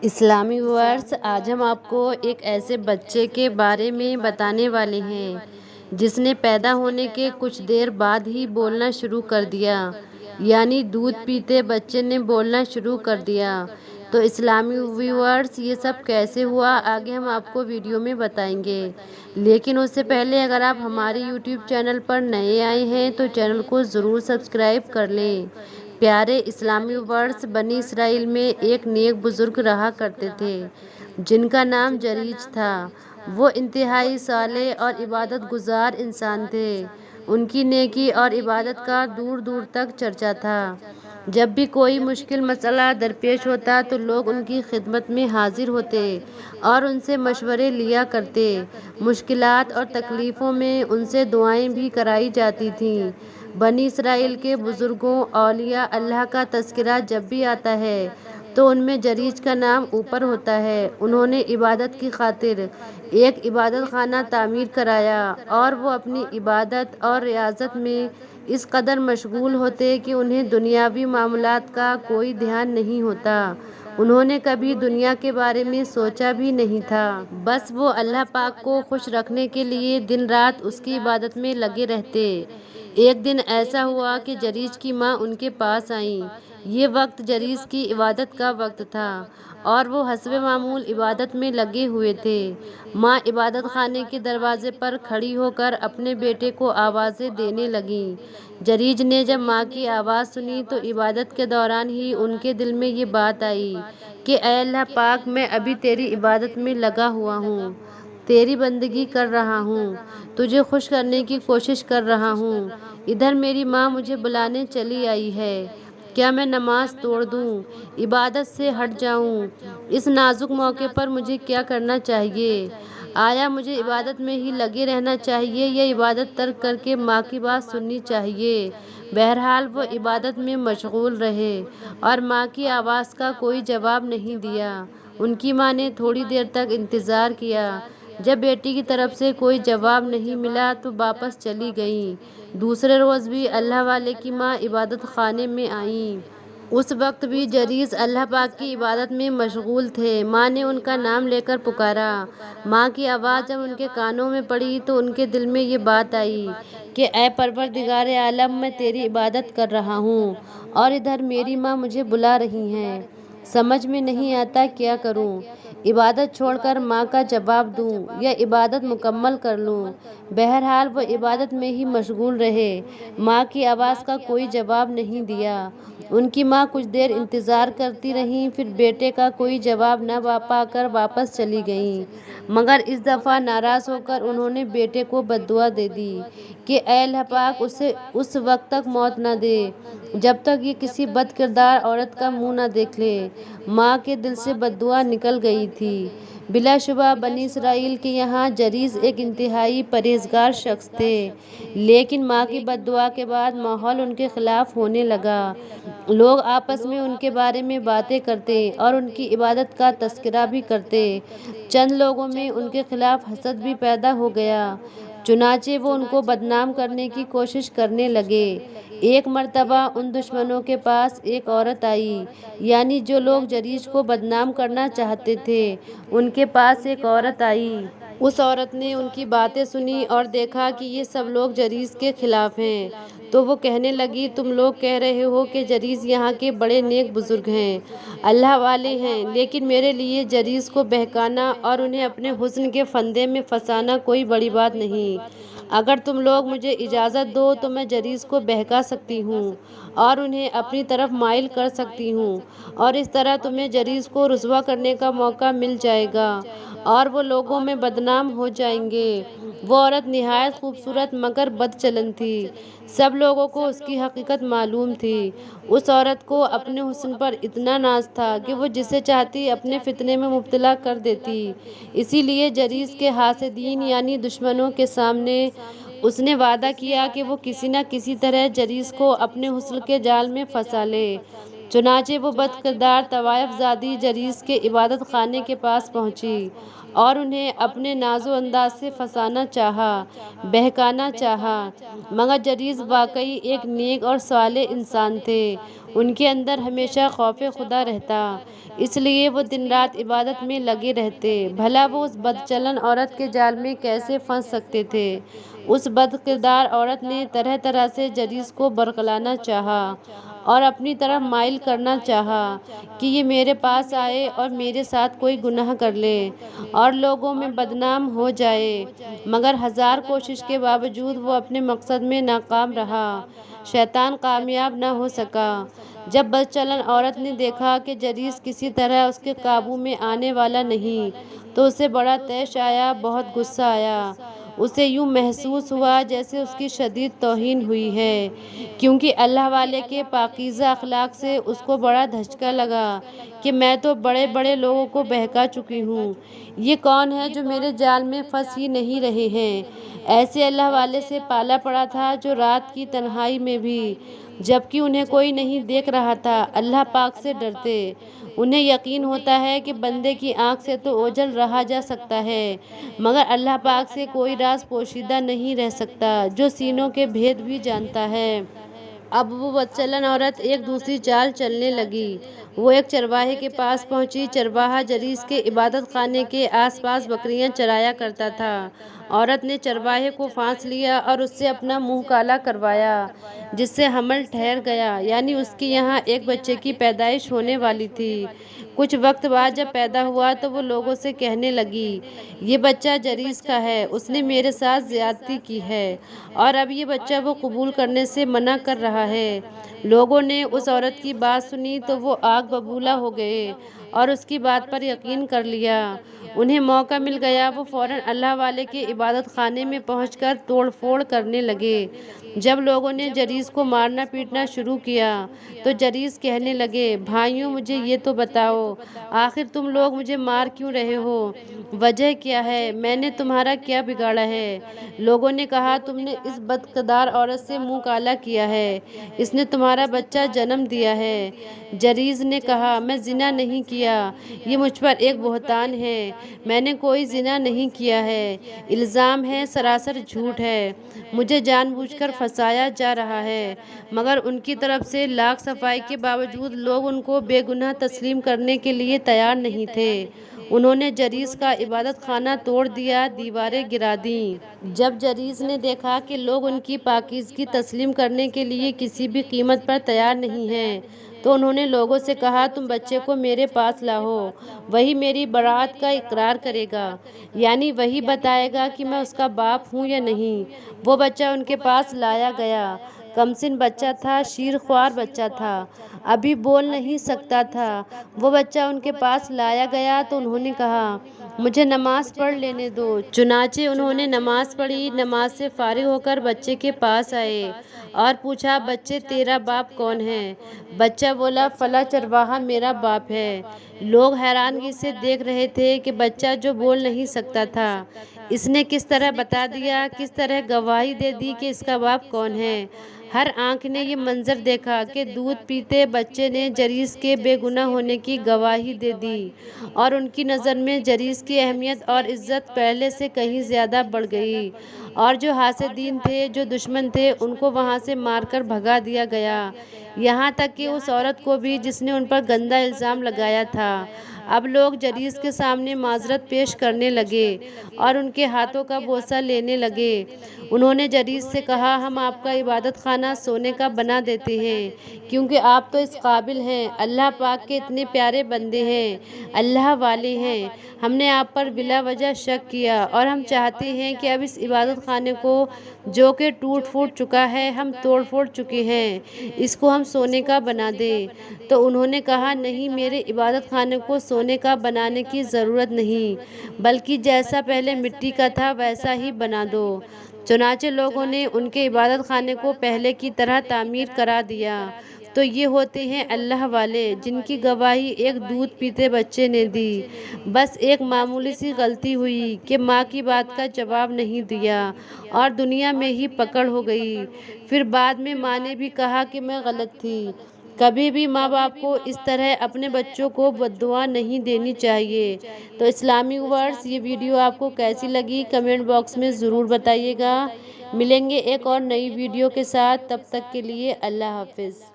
اسلامی ورس آج ہم آپ کو ایک ایسے بچے کے بارے میں بتانے والے ہیں جس نے پیدا ہونے کے کچھ دیر بعد ہی بولنا شروع کر دیا، یعنی دودھ پیتے بچے نے بولنا شروع کر دیا۔ تو اسلامی ویورز یہ سب کیسے ہوا آگے ہم آپ کو ویڈیو میں بتائیں گے، لیکن اس سے پہلے اگر آپ ہمارے یوٹیوب چینل پر نئے آئے ہیں تو چینل کو ضرور سبسکرائب کر لیں۔ پیارے اسلامی ورس، بنی اسرائیل میں ایک نیک بزرگ رہا کرتے تھے جن کا نام جریج تھا۔ وہ انتہائی صالح اور عبادت گزار انسان تھے۔ ان کی نیکی اور عبادت کا دور دور تک چرچا تھا۔ جب بھی کوئی مشکل مسئلہ درپیش ہوتا تو لوگ ان کی خدمت میں حاضر ہوتے اور ان سے مشورے لیا کرتے۔ مشکلات اور تکلیفوں میں ان سے دعائیں بھی کرائی جاتی تھیں۔ بنی اسرائیل کے بزرگوں اولیاء اللہ کا تذکرہ جب بھی آتا ہے تو ان میں جریج کا نام اوپر ہوتا ہے۔ انہوں نے عبادت کی خاطر ایک عبادت خانہ تعمیر کرایا اور وہ اپنی عبادت اور ریاضت میں اس قدر مشغول ہوتے کہ انہیں دنیاوی معاملات کا کوئی دھیان نہیں ہوتا۔ انہوں نے کبھی دنیا کے بارے میں سوچا بھی نہیں تھا۔ بس وہ اللہ پاک کو خوش رکھنے کے لیے دن رات اس کی عبادت میں لگے رہتے۔ ایک دن ایسا ہوا کہ جریج کی ماں ان کے پاس آئیں۔ یہ وقت جریج کی عبادت کا وقت تھا اور وہ حسب معمول عبادت میں لگے ہوئے تھے۔ ماں عبادت خانے کے دروازے پر کھڑی ہو کر اپنے بیٹے کو آوازیں دینے لگیں۔ جریج نے جب ماں کی آواز سنی تو عبادت کے دوران ہی ان کے دل میں یہ بات آئی کہ اے اللہ پاک، میں ابھی تیری عبادت میں لگا ہوا ہوں، تیری بندگی کر رہا ہوں، تجھے خوش کرنے کی کوشش کر رہا ہوں۔ ادھر میری ماں مجھے بلانے چلی آئی ہے، کیا میں نماز توڑ دوں، عبادت سے ہٹ جاؤں؟ اس نازک موقع پر مجھے کیا کرنا چاہیے؟ آیا مجھے عبادت میں ہی لگے رہنا چاہیے یا عبادت ترک کر کے ماں کی بات سننی چاہیے؟ بہرحال وہ عبادت میں مشغول رہے اور ماں کی آواز کا کوئی جواب نہیں دیا۔ ان کی ماں نے تھوڑی دیر تک انتظار کیا۔ جب بیٹی کی طرف سے کوئی جواب نہیں ملا تو واپس چلی گئیں۔ دوسرے روز بھی اللہ والے کی ماں عبادت خانے میں آئیں۔ اس وقت بھی جریج اللہ پاک کی عبادت میں مشغول تھے۔ ماں نے ان کا نام لے کر پکارا۔ ماں کی آواز جب ان کے کانوں میں پڑی تو ان کے دل میں یہ بات آئی کہ اے پروردگار عالم، میں تیری عبادت کر رہا ہوں اور ادھر میری ماں مجھے بلا رہی ہیں، سمجھ میں نہیں آتا کیا کروں؟ عبادت چھوڑ کر ماں کا جواب دوں یا عبادت مکمل کر لوں؟ بہرحال وہ عبادت میں ہی مشغول رہے۔ ماں کی آواز کا کوئی جواب نہیں دیا۔ ان کی ماں کچھ دیر انتظار کرتی رہیں، پھر بیٹے کا کوئی جواب نہ پا کر واپس چلی گئیں، مگر اس دفعہ ناراض ہو کر انہوں نے بیٹے کو بد دعا دے دی کہ اے اللہ پاک، اسے اس وقت تک موت نہ دے جب تک یہ کسی بد کردار عورت کا منہ نہ دیکھ لے۔ ماں کے دل سے بد دعا نکل گئی تھی۔ بلا شبہ بنی اسرائیل کے یہاں جریج ایک انتہائی پرہیزگار شخص تھے، لیکن ماں کی بد دعا کے بعد ماحول ان کے خلاف ہونے لگا۔ لوگ آپس میں ان کے بارے میں باتیں کرتے اور ان کی عبادت کا تذکرہ بھی کرتے۔ چند لوگوں میں ان کے خلاف حسد بھی پیدا ہو گیا، چنانچہ وہ ان کو بدنام کرنے کی کوشش کرنے لگے۔ ایک مرتبہ ان دشمنوں کے پاس ایک عورت آئی، یعنی جو لوگ جریج کو بدنام کرنا چاہتے تھے ان کے پاس ایک عورت آئی۔ اس عورت نے ان کی باتیں سنی اور دیکھا کہ یہ سب لوگ جریج کے خلاف ہیں، تو وہ کہنے لگی تم لوگ کہہ رہے ہو کہ جریج یہاں کے بڑے نیک بزرگ ہیں، اللہ والے ہیں، لیکن میرے لیے جریج کو بہکانا اور انہیں اپنے حسن کے پھندے میں پھنسانا کوئی بڑی بات نہیں۔ اگر تم لوگ مجھے اجازت دو تو میں جریج کو بہکا سکتی ہوں اور انہیں اپنی طرف مائل کر سکتی ہوں، اور اس طرح تمہیں جریج کو رسوا کرنے کا موقع مل جائے گا اور وہ لوگوں میں بدنام ہو جائیں گے۔ وہ عورت نہایت خوبصورت مگر بد چلن تھی۔ سب لوگوں کو اس کی حقیقت معلوم تھی۔ اس عورت کو اپنے حسن پر اتنا ناز تھا کہ وہ جسے چاہتی اپنے فتنے میں مبتلا کر دیتی۔ اسی لیے جریج کے حاسدین یعنی دشمنوں کے سامنے اس نے وعدہ کیا کہ وہ کسی نہ کسی طرح جریج کو اپنے حسن کے جال میں پھنسا لے۔ چنانچہ وہ بد کردار طوائف زادی جریس کے عبادت خانے کے پاس پہنچی اور انہیں اپنے ناز و انداز سے پھنسانا چاہا، بہکانا چاہا، مگر جریس واقعی ایک نیک اور صالح انسان تھے۔ ان کے اندر ہمیشہ خوف خدا رہتا، اس لیے وہ دن رات عبادت میں لگے رہتے۔ بھلا وہ اس بد چلن عورت کے جال میں کیسے پھنس سکتے تھے؟ اس بد کردار عورت نے طرح طرح سے جریس کو برگلانا چاہا اور اپنی طرف مائل کرنا چاہا کہ یہ میرے پاس آئے اور میرے ساتھ کوئی گناہ کر لے اور لوگوں میں بدنام ہو جائے، مگر ہزار کوشش کے باوجود وہ اپنے مقصد میں ناکام رہا، شیطان کامیاب نہ ہو سکا۔ جب بد چلن عورت نے دیکھا کہ جریس کسی طرح اس کے قابو میں آنے والا نہیں تو اسے بڑا طیش آیا، بہت غصہ آیا۔ اسے یوں محسوس ہوا جیسے اس کی شدید توہین ہوئی ہے، کیونکہ اللہ والے کے پاکیزہ اخلاق سے اس کو بڑا دھچکا لگا کہ میں تو بڑے بڑے لوگوں کو بہکا چکی ہوں، یہ کون ہے جو میرے جال میں پھنس ہی نہیں رہے ہیں؟ ایسے اللہ والے سے پالا پڑا تھا جو رات کی تنہائی میں بھی، جبکہ انہیں کوئی نہیں دیکھ رہا تھا، اللہ پاک سے ڈرتے۔ انہیں یقین ہوتا ہے کہ بندے کی آنکھ سے تو اوجھل رہا جا سکتا ہے، مگر اللہ پاک سے کوئی راز پوشیدہ نہیں رہ سکتا جو سینوں کے بھید بھی جانتا ہے۔ اب وہ بدچلن عورت ایک دوسری چال چلنے لگی۔ وہ ایک چرواہے کے پاس پہنچی۔ چرواہا جریس کے عبادت خانے کے آس پاس بکریاں چرایا کرتا تھا۔ عورت نے چرواہے کو پھانس لیا اور اس سے اپنا منہ کالا کروایا، جس سے حمل ٹھہر گیا، یعنی اس کے یہاں ایک بچے کی پیدائش ہونے والی تھی۔ کچھ وقت بعد جب پیدا ہوا تو وہ لوگوں سے کہنے لگی، یہ بچہ جریس کا ہے، اس نے میرے ساتھ زیادتی کی ہے اور اب یہ بچہ وہ قبول کرنے سے منع کر رہا ہے۔ لوگوں نے اس عورت کی بات سنی تو وہ آگ ببولا ہو گئے اور اس کی بات پر یقین کر لیا۔ انہیں موقع مل گیا، وہ فوراً اللہ والے کے عبادت خانے میں پہنچ کر توڑ پھوڑ کرنے لگے۔ جب لوگوں نے جریس کو مارنا پیٹنا شروع کیا تو جریس کہنے لگے، بھائیوں مجھے یہ تو بتاؤ، آخر تم لوگ مجھے مار کیوں رہے ہو؟ وجہ کیا ہے؟ میں نے تمہارا کیا بگاڑا ہے؟ لوگوں نے کہا، تم نے اس بدکردار عورت سے منہ کالا کیا ہے، اس نے تمہارا بچہ جنم دیا ہے۔ جریس نے کہا، میں زنا نہیں کیا، یہ مجھ پر ایک بہتان ہے، میں نے کوئی زنا نہیں کیا ہے، الزام ہے سراسر جھوٹ ہے، مجھے جان بوجھ کر پھنسایا جا رہا ہے۔ مگر ان کی طرف سے لاکھ صفائی کے باوجود لوگ ان کو بے گناہ تسلیم کرنے کے لیے تیار نہیں تھے۔ انہوں نے جریس کا عبادت خانہ توڑ دیا، دیواریں گرا دیں۔ جب جریس نے دیکھا کہ لوگ ان کی پاکیزگی تسلیم کرنے کے لیے کسی بھی قیمت پر تیار نہیں ہیں تو انہوں نے لوگوں سے کہا، تم بچے کو میرے پاس لاؤ، وہی میری براعت کا اقرار کرے گا، یعنی وہی بتائے گا کہ میں اس کا باپ ہوں یا نہیں۔ وہ بچہ ان کے پاس لایا گیا۔ کمسن بچہ تھا، شیر خوار بچہ تھا، ابھی بول نہیں سکتا تھا۔ وہ بچہ ان کے پاس لایا گیا تو انہوں نے کہا، مجھے نماز پڑھ لینے دو۔ چنانچہ انہوں نے نماز پڑھی۔ نماز سے فارغ ہو کر بچے کے پاس آئے اور پوچھا، بچے تیرا باپ کون ہے؟ بچہ بولا، فلاں چرواہا میرا باپ ہے۔ لوگ حیرانگی سے دیکھ رہے تھے کہ بچہ جو بول نہیں سکتا تھا، اس نے کس طرح بتا دیا، کس طرح گواہی دے دی کہ اس کا باپ کون ہے۔ ہر آنکھ نے یہ منظر دیکھا کہ دودھ پیتے بچے نے جریس کے بے گناہ ہونے کی گواہی دے دی اور ان کی نظر میں جریس کی اہمیت اور عزت پہلے سے کہیں زیادہ بڑھ گئی، اور جو حاسدین تھے، جو دشمن تھے، ان کو وہاں سے مار کر بھگا دیا گیا، یہاں تک کہ اس عورت کو بھی جس نے ان پر گندا الزام لگایا تھا۔ اب لوگ جریس کے سامنے معذرت پیش کرنے لگے اور ان کے ہاتھوں کا بوسہ لینے لگے۔ انہوں نے جریس سے کہا، ہم آپ کا عبادت خانہ سونے کا بنا دیتے ہیں، کیونکہ آپ تو اس قابل ہیں، اللہ پاک کے اتنے پیارے بندے ہیں، اللہ والے ہیں۔ ہم نے آپ پر بلا وجہ شک کیا اور ہم چاہتے ہیں کہ اب اس عبادت خانے کو، جو کہ ٹوٹ پھوٹ چکا ہے، ہم توڑ پھوڑ چکے ہیں، اس کو ہم سونے کا بنا دیں۔ تو انہوں نے کہا، نہیں، میرے عبادت خانے کو سونے کا بنانے کی ضرورت نہیں، بلکہ جیسا پہلے مٹی کا تھا ویسا ہی بنا دو۔ چنانچہ لوگوں نے ان کے عبادت خانے کو پہلے کی طرح تعمیر کرا دیا۔ تو یہ ہوتے ہیں اللہ والے، جن کی گواہی ایک دودھ پیتے بچے نے دی۔ بس ایک معمولی سی غلطی ہوئی کہ ماں کی بات کا جواب نہیں دیا اور دنیا میں ہی پکڑ ہو گئی۔ پھر بعد میں ماں نے بھی کہا کہ میں غلط تھی، کبھی بھی ماں باپ کو اس طرح اپنے بچوں کو بد دعا نہیں دینی چاہیے۔ تو اسلامی ورڈز، یہ ویڈیو آپ کو کیسی لگی کمنٹ باکس میں ضرور بتائیے گا۔ ملیں گے ایک اور نئی ویڈیو کے ساتھ، تب تک کے لیے اللہ حافظ۔